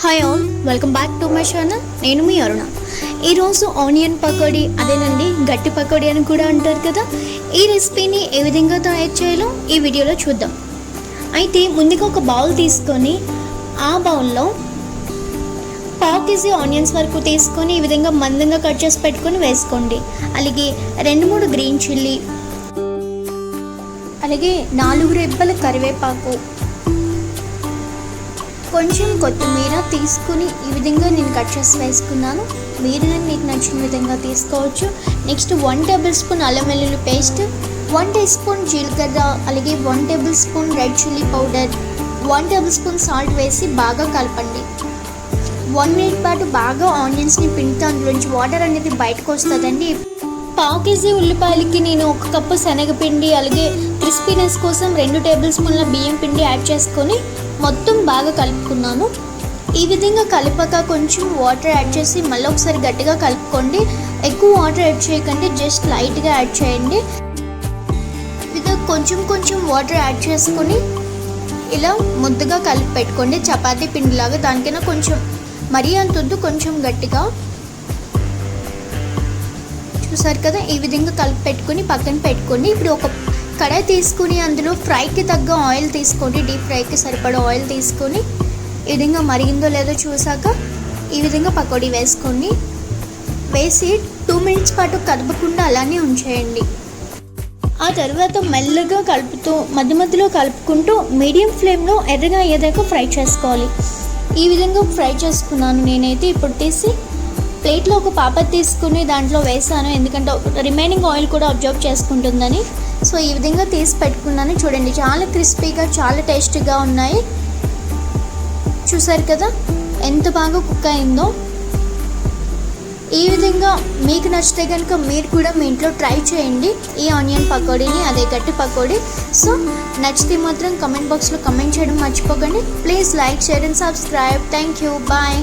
Hi all, welcome back to my channel. నేను మీ అరుణ. ఈరోజు onion pakodi, అదేనండి గట్టి పకోడీ అని కూడా అంటారు కదా, ఈ రెసిపీని ఏ విధంగా తయారు చేయాలో ఈ వీడియోలో చూద్దాం. అయితే ముందుగా ఒక బౌల్ తీసుకొని ఆ బౌల్లో 1/2 kg ఆనియన్స్ వరకు తీసుకొని ఈ విధంగా మందంగా కట్ చేసి పెట్టుకొని వేసుకోండి. అలాగే 2-3 గ్రీన్ చిల్లీ, అలాగే 4 రెబ్బల కరివేపాకు, కొంచెం కొత్తిమీర తీసుకుని ఈ విధంగా నేను కట్ చేసి వేసుకున్నాను. మీరు మీకు నచ్చిన విధంగా తీసుకోవచ్చు. నెక్స్ట్ 1 టేబుల్ స్పూన్ అల్లం వెల్లుల్లి పేస్ట్, 1 టీ స్పూన్ జీలకర్ర, అలాగే 1 table spoon red chilli powder, 1 table spoon salt వేసి బాగా కలపండి. 1 మినిట్ పాటు బాగా ఆనియన్స్ని పిండితే అందులోంచి వాటర్ అనేది బయటకు వస్తుందండి. 1/2 kg ఉల్లిపాయలకి నేను 1 కప్పు శనగపిండి, అలాగే క్రిస్పీనెస్ కోసం 2 టేబుల్ స్పూన్ల బియ్యం పిండి యాడ్ చేసుకొని మొత్తం బాగా కలుపుకున్నాను. ఈ విధంగా కలిపాక కొంచెం వాటర్ యాడ్ చేసి మళ్ళీ ఒకసారి గట్టిగా కలుపుకోండి. ఎక్కువ వాటర్ యాడ్ చేయకండి, జస్ట్ లైట్గా యాడ్ చేయండి. ఇది కొంచెం వాటర్ యాడ్ చేసుకొని ఇలా ముద్దగా కలిపి పెట్టుకోండి, చపాతీ పిండిలాగా. దానికైనా కొంచెం మరీ అంత వద్దు, కొంచెం గట్టిగా. చూసారు కదా, ఈ విధంగా కలిపి పెట్టుకొని పక్కన పెట్టుకోండి. ఇప్పుడు ఒక కడాయి తీసుకుని అందులో ఫ్రైకి తగ్గ ఆయిల్ తీసుకోండి. డీప్ ఫ్రైకి సరిపడా ఆయిల్ తీసుకొని ఈ విధంగా మరిగిందో లేదో చూసాక ఈ విధంగా పకోడీ వేసుకోండి. వేసి 2 మినిట్స్ పాటు కదపకుండా అలానే ఉంచేయండి. ఆ తర్వాత మెల్లగా కలుపుతూ మధ్య మధ్యలో కలుపుకుంటూ మీడియం ఫ్లేమ్లో ఎర్రగా అయ్యేదాకా ఫ్రై చేసుకోవాలి. ఈ విధంగా ఫ్రై చేసుకున్నాను నేనైతే. ఇప్పుడు తీసి ప్లేట్లో ఒక పాపర్ తీసుకుని దాంట్లో వేసాను, ఎందుకంటే రిమైనింగ్ ఆయిల్ కూడా అబ్జర్వ్ చేసుకుంటుందని. సో ఈ విధంగా తీసి పెట్టుకున్నాను. చూడండి, చాలా క్రిస్పీగా, చాలా టేస్టీగా ఉన్నాయి. చూసారు కదా ఎంత బాగా కుక్ అయిందో. ఈ విధంగా మీకు నచ్చితే కనుక మీరు కూడా మీ ఇంట్లో ట్రై చేయండి ఈ ఆనియన్ పకోడీని, అదే గట్టి పకోడీ. సో నచ్చితే మాత్రం కమెంట్ బాక్స్లో కమెంట్ చేయడం మర్చిపోకండి. Please like, share and subscribe. Thank you, bye.